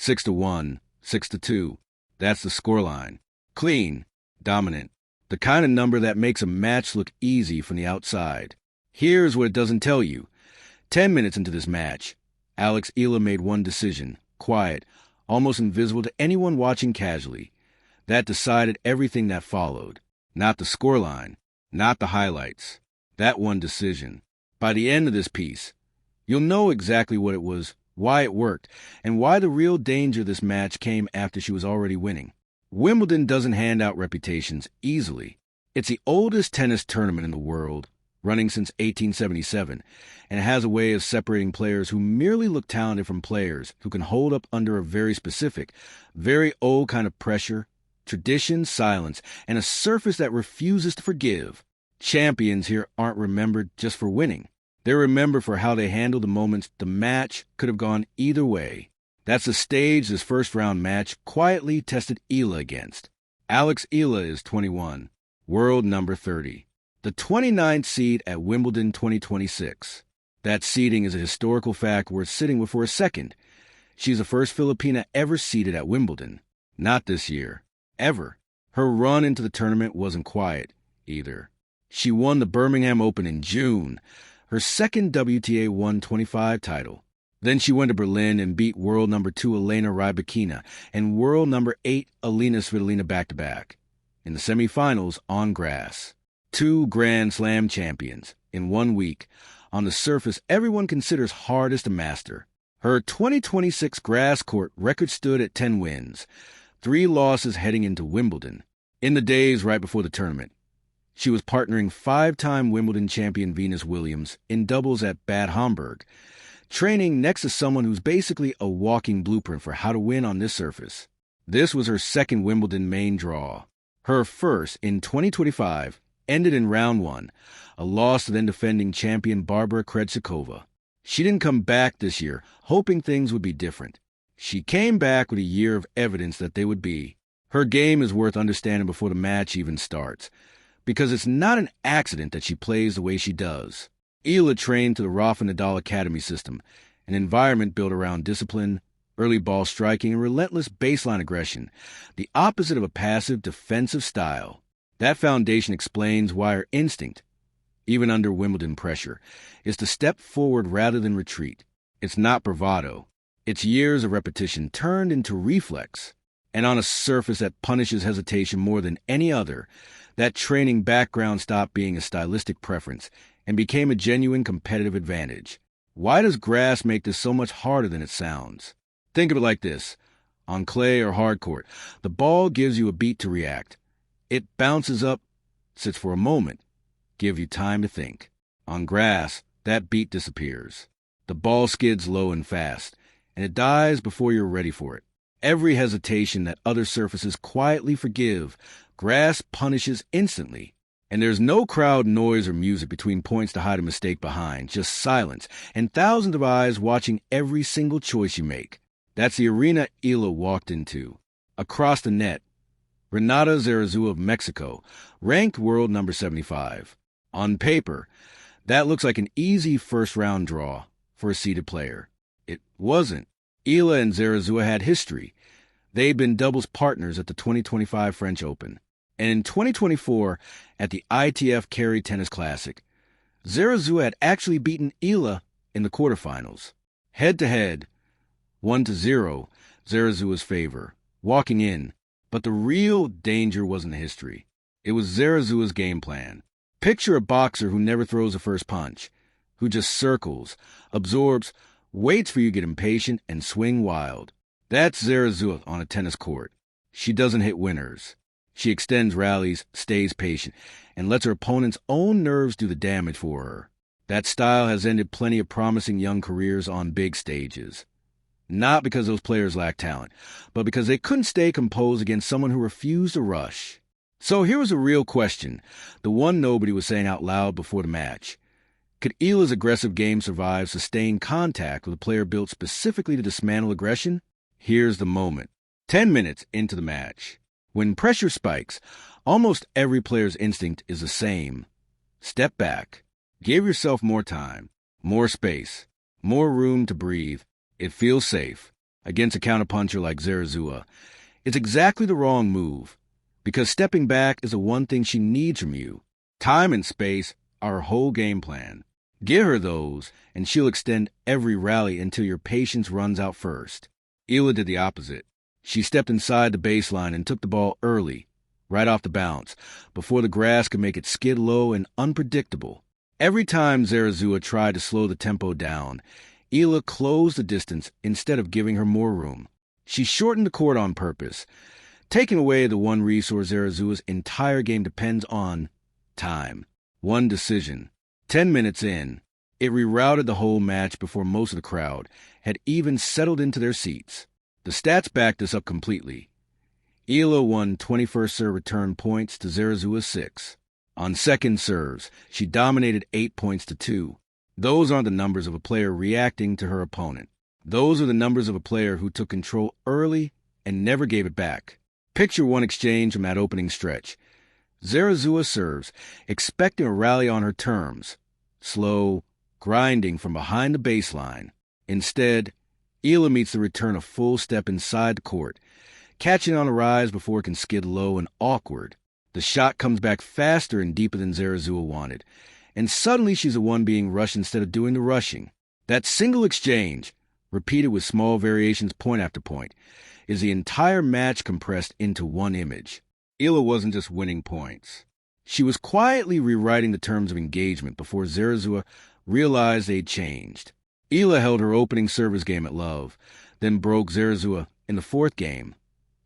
6-1, 6-2. That's the scoreline. Clean, dominant. The kind of number that makes a match look easy from the outside. Here's what it doesn't tell you. 10 minutes into this match, Alex Eala made one decision, quiet, almost invisible to anyone watching casually. That decided everything that followed. Not the scoreline, not the highlights. That one decision. By the end of this piece, you'll know exactly what it was, why it worked, and why the real danger of this match came after she was already winning. Wimbledon doesn't hand out reputations easily. It's the oldest tennis tournament in the world, running since 1877, and it has a way of separating players who merely look talented from players who can hold up under a very specific, very old kind of pressure, tradition, silence, and a surface that refuses to forgive. Champions here aren't remembered just for winning. They're remembered for how they handled the moments the match could have gone either way. That's the stage this first-round match quietly tested Eala against. Alex Eala is 21, world number 30, the 29th seed at Wimbledon 2026. That seeding is a historical fact worth sitting with for a second. She's the first Filipina ever seeded at Wimbledon. Not this year. Ever. Her run into the tournament wasn't quiet, either. She won the Birmingham Open in June, her second WTA 125 title. Then she went to Berlin and beat world number 2 Elena Rybakina and world number 8 Alina Svitolina back-to-back. In the semifinals on grass. 2 Grand Slam champions in 1 week on the surface everyone considers hardest to master. Her 2026 grass court record stood at 10 wins, 3 losses heading into Wimbledon. In the days right before the tournament, she was partnering 5-time Wimbledon champion Venus Williams in doubles at Bad Homburg, training next to someone who's basically a walking blueprint for how to win on this surface. This was her second Wimbledon main draw. Her first, in 2025, ended in round 1, a loss to then-defending champion Barbara Krejcikova. She didn't come back this year, hoping things would be different. She came back with a year of evidence that they would be. Her game is worth understanding before the match even starts, because it's not an accident that she plays the way she does. Eala trained to the Rafa Nadal Academy system, an environment built around discipline, early ball striking, and relentless baseline aggression, the opposite of a passive defensive style. That foundation explains why her instinct, even under Wimbledon pressure, is to step forward rather than retreat. It's not bravado. It's years of repetition turned into reflex. And on a surface that punishes hesitation more than any other, that training background stopped being a stylistic preference and became a genuine competitive advantage. Why does grass make this so much harder than it sounds? Think of it like this. On clay or hard court, the ball gives you a beat to react. It bounces up, sits for a moment, gives you time to think. On grass, that beat disappears. The ball skids low and fast, and it dies before you're ready for it. Every hesitation that other surfaces quietly forgive, grass punishes instantly. And there's no crowd noise or music between points to hide a mistake behind, just silence and thousands of eyes watching every single choice you make. That's the arena Eala walked into. Across the net, Renata Zarazua of Mexico, ranked world number 75. On paper, that looks like an easy first-round draw for a seeded player. It wasn't. Eala and Zarazua had history. They'd been doubles partners at the 2025 French Open. And in 2024, at the ITF Carey Tennis Classic, Zarazua had actually beaten Eala in the quarterfinals. Head-to-head, 1-0, Zarazua's favor, walking in. But the real danger wasn't history. It was Zarazua's game plan. Picture a boxer who never throws a first punch, who just circles, absorbs, waits for you to get impatient and swing wild. That's Zarazua on a tennis court. She doesn't hit winners. She extends rallies, stays patient, and lets her opponent's own nerves do the damage for her. That style has ended plenty of promising young careers on big stages. Not because those players lack talent, but because they couldn't stay composed against someone who refused to rush. So here was a real question, the one nobody was saying out loud before the match. Could Eala's aggressive game survive sustained contact with a player built specifically to dismantle aggression? Here's the moment. 10 minutes into the match. When pressure spikes, almost every player's instinct is the same. Step back. Give yourself more time, more space, more room to breathe. It feels safe. against a counterpuncher like Zarazua, it's exactly the wrong move, because stepping back is the one thing she needs from you. Time and space are her whole game plan. Give her those, and she'll extend every rally until your patience runs out first. Eala did the opposite. She stepped inside the baseline and took the ball early, right off the bounce, before the grass could make it skid low and unpredictable. Every time Zarazua tried to slow the tempo down, Eala closed the distance instead of giving her more room. She shortened the court on purpose, taking away the one resource Zarazua's entire game depends on: time. One decision. 10 minutes in, it rerouted the whole match before most of the crowd had even settled into their seats. The stats backed this up completely. Eala won 21st serve return points to Zarazua's 6. On second serves, she dominated 8 points to 2. Those aren't the numbers of a player reacting to her opponent. Those are the numbers of a player who took control early and never gave it back. Picture one exchange from that opening stretch. Zarazua serves, expecting a rally on her terms. Slow, grinding from behind the baseline. Instead, Eala meets the return a full step inside the court, catching on a rise before it can skid low and awkward. The shot comes back faster and deeper than Zarazua wanted, and suddenly she's the one being rushed instead of doing the rushing. That single exchange, repeated with small variations point after point, is the entire match compressed into one image. Eala wasn't just winning points. She was quietly rewriting the terms of engagement before Zarazua realized they'd changed. Eala held her opening service game at love, then broke Zarazua in the fourth game,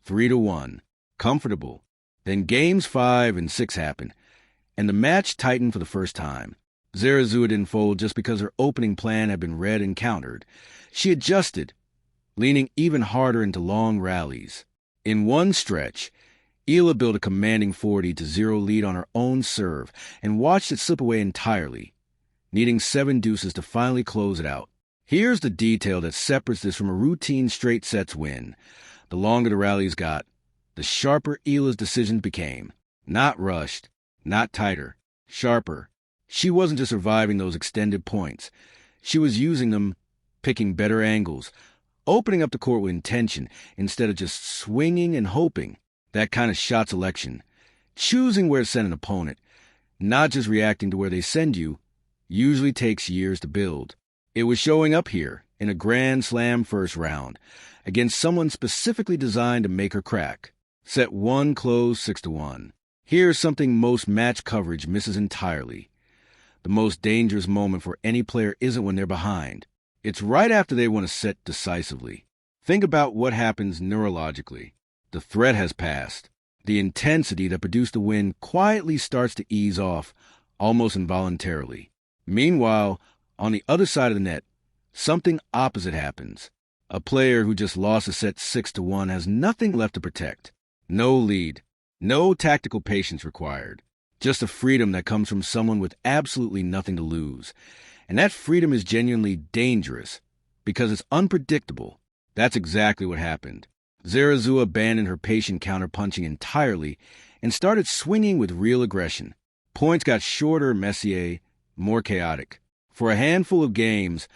3-1, comfortable. Then games 5 and 6 happened, and the match tightened for the first time. Zarazua didn't fold just because her opening plan had been read and countered. She adjusted, leaning even harder into long rallies. In one stretch, Eala built a commanding 40-0 lead on her own serve and watched it slip away entirely, needing 7 deuces to finally close it out. Here's the detail that separates this from a routine straight sets win. The longer the rallies got, the sharper Eala's decisions became. Not rushed, not tighter, sharper. She wasn't just surviving those extended points. She was using them, picking better angles, opening up the court with intention instead of just swinging and hoping. That kind of shot selection, choosing where to send an opponent, not just reacting to where they send you, usually takes years to build. It was showing up here in a Grand Slam first round against someone specifically designed to make her crack. Set 1 closed 6-1. Here's something most match coverage misses entirely. The most dangerous moment for any player isn't when they're behind. It's right after they want to set decisively. Think about what happens neurologically. The threat has passed. The intensity that produced the win quietly starts to ease off, almost involuntarily. Meanwhile, on the other side of the net, something opposite happens. A player who just lost a set 6-1 has nothing left to protect. No lead. No tactical patience required. Just a freedom that comes from someone with absolutely nothing to lose. And that freedom is genuinely dangerous because it's unpredictable. That's exactly what happened. Zarazua abandoned her patient counterpunching entirely and started swinging with real aggression. Points got shorter, messier, more chaotic. For a handful of games,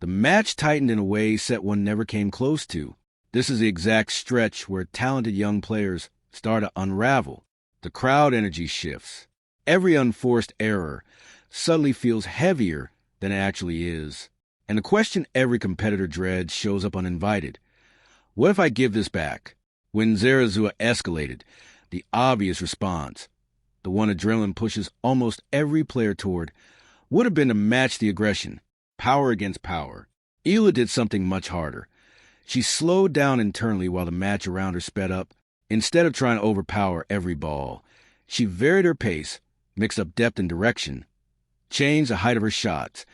the match tightened in a way set one never came close to. This is the exact stretch where talented young players start to unravel. The crowd energy shifts. Every unforced error suddenly feels heavier than it actually is. And the question every competitor dreads shows up uninvited. What if I give this back? When Zarazua escalated, the obvious response, the one adrenaline pushes almost every player toward, would have been to match the aggression, power against power. Eala did something much harder. She slowed down internally while the match around her sped up. Instead of trying to overpower every ball, she varied her pace, mixed up depth and direction, changed the height of her shots,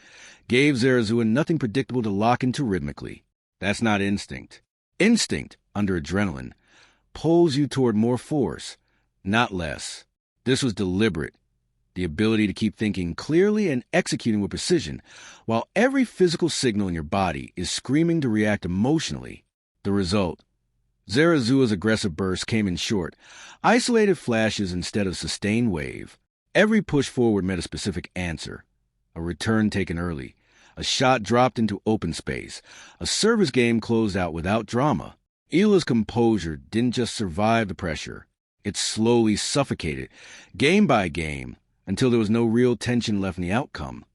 gave Zarazua nothing predictable to lock into rhythmically. That's not instinct. Instinct, under adrenaline, pulls you toward more force, not less. This was deliberate. The ability to keep thinking clearly and executing with precision, while every physical signal in your body is screaming to react emotionally. The result: Zarazua's aggressive burst came in short, isolated flashes instead of sustained wave. Every push forward met a specific answer. A return taken early, A shot dropped into open space. A service game closed out without drama. Eala's composure didn't just survive the pressure. It slowly suffocated, game by game, until there was no real tension left in the outcome.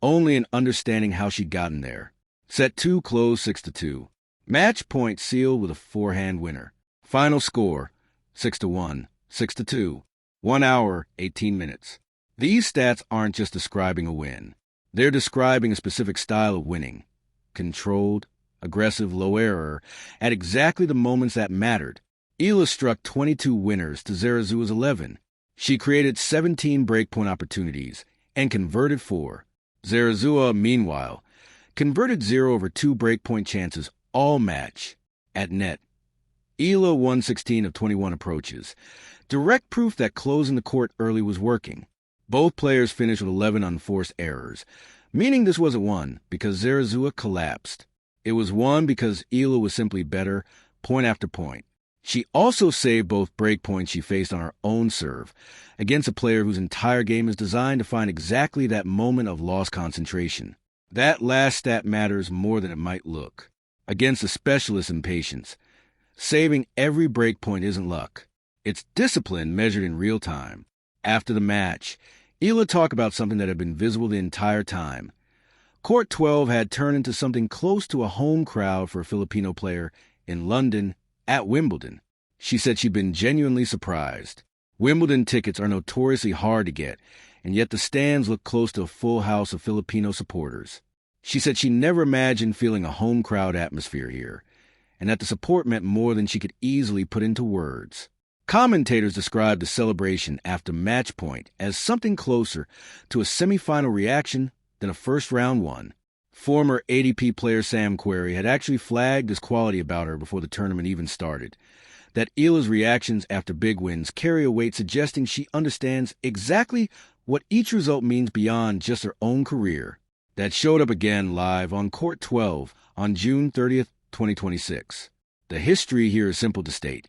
Only an understanding how she'd gotten there. Set 2 closed 6-2. Match point sealed with a forehand winner. Final score, 6-1, 6-2. 1 hour, 18 minutes. These stats aren't just describing a win. They're describing a specific style of winning. Controlled, aggressive, low error, at exactly the moments that mattered. Eala struck 22 winners to Zarazua's 11. She created 17 breakpoint opportunities and converted 4. Zarazua, meanwhile, converted 0 over 2 breakpoint chances all match at net. Eala won 16 of 21 approaches. Direct proof that closing the court early was working. Both players finished with 11 unforced errors, meaning this wasn't won because Zarazua collapsed. It was won because Eala was simply better, point after point. She also saved both breakpoints she faced on her own serve, against a player whose entire game is designed to find exactly that moment of lost concentration. That last stat matters more than it might look. Against a specialist in patience, saving every breakpoint isn't luck. It's discipline measured in real time. After the match, Eala talked about something that had been visible the entire time. Court 12 had turned into something close to a home crowd for a Filipino player in London at Wimbledon. She said she'd been genuinely surprised. Wimbledon tickets are notoriously hard to get, and yet the stands look close to a full house of Filipino supporters. She said she never imagined feeling a home crowd atmosphere here, and that the support meant more than she could easily put into words. Commentators described the celebration after match point as something closer to a semifinal reaction than a first-round one. Former ADP player Sam Querrey had actually flagged this quality about her before the tournament even started, that Eala's reactions after big wins carry a weight suggesting she understands exactly what each result means beyond just her own career. That showed up again live on Court 12 on June 30th, 2026. The history here is simple to state.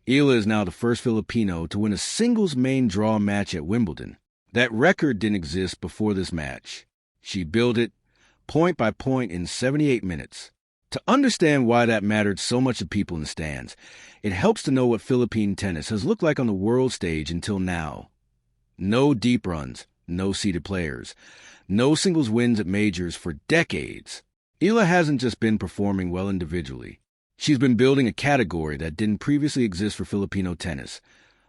Eala is now the first Filipino to win a singles main draw match at Wimbledon. That record didn't exist before this match. She built it point by point in 78 minutes. To understand why that mattered so much to people in the stands, it helps to know what Philippine tennis has looked like on the world stage until now. No deep runs, no seeded players, no singles wins at majors for decades. Eala hasn't just been performing well individually. She's been building a category that didn't previously exist for Filipino tennis,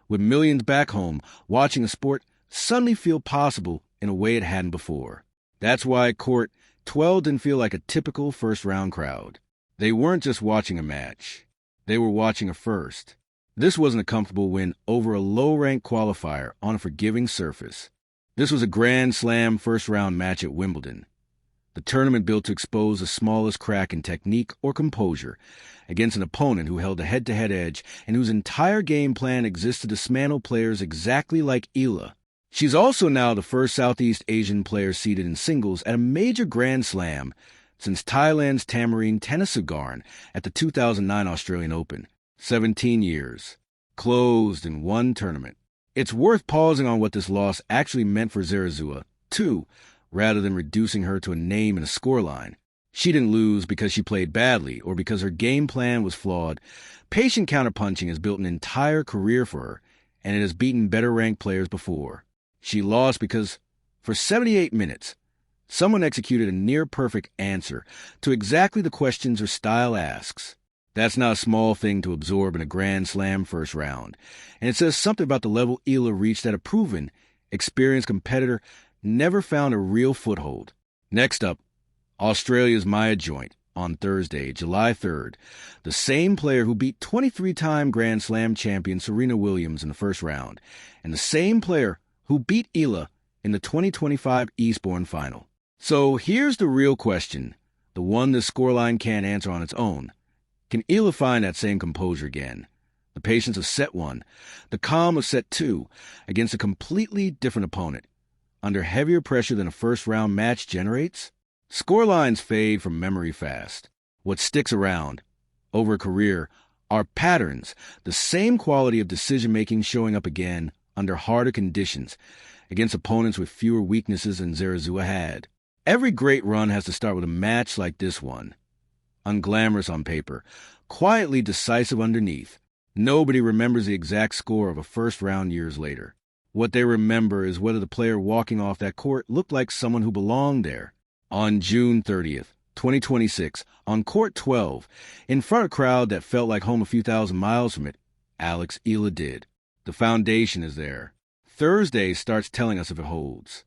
with millions back home watching a sport suddenly feel possible in a way it hadn't before. That's why Court 12 didn't feel like a typical first-round crowd. They weren't just watching a match. They were watching a first. This wasn't a comfortable win over a low-ranked qualifier on a forgiving surface. This was a Grand Slam first-round match at Wimbledon. The tournament built to expose the smallest crack in technique or composure against an opponent who held a head-to-head edge and whose entire game plan exists to dismantle players exactly like Eala. She's also now the first Southeast Asian player seeded in singles at a major Grand Slam since Thailand's Tamarine Tenasugarn at the 2009 Australian Open. 17 years. Closed in one tournament. It's worth pausing on what this loss actually meant for Zarazua, too, rather than reducing her to a name and a scoreline. She didn't lose because she played badly or because her game plan was flawed. Patient counterpunching has built an entire career for her, and it has beaten better-ranked players before. She lost because, for 78 minutes, someone executed a near-perfect answer to exactly the questions her style asks. That's not a small thing to absorb in a Grand Slam first round, and it says something about the level Eala reached that a proven, experienced competitor never found a real foothold. Next up, Australia's Maya Joint on Thursday, July 3rd, the same player who beat 23-time Grand Slam champion Serena Williams in the first round, and the same player who beat Eala in the 2025 Eastbourne final. So here's the real question, the one this scoreline can't answer on its own. Can Eala find that same composure again? The patience of set 1, the calm of set 2, against a completely different opponent, under heavier pressure than a first-round match generates? Scorelines fade from memory fast. What sticks around, over a career, are patterns, the same quality of decision-making showing up again under harder conditions, against opponents with fewer weaknesses than Zarazua had. Every great run has to start with a match like this one. Unglamorous on paper, quietly decisive underneath. Nobody remembers the exact score of a first round years later. What they remember is whether the player walking off that court looked like someone who belonged there. On June 30th, 2026, on court 12, in front of a crowd that felt like home a few thousand miles from it, Alex Eala did. The foundation is there. Thursday starts telling us if it holds.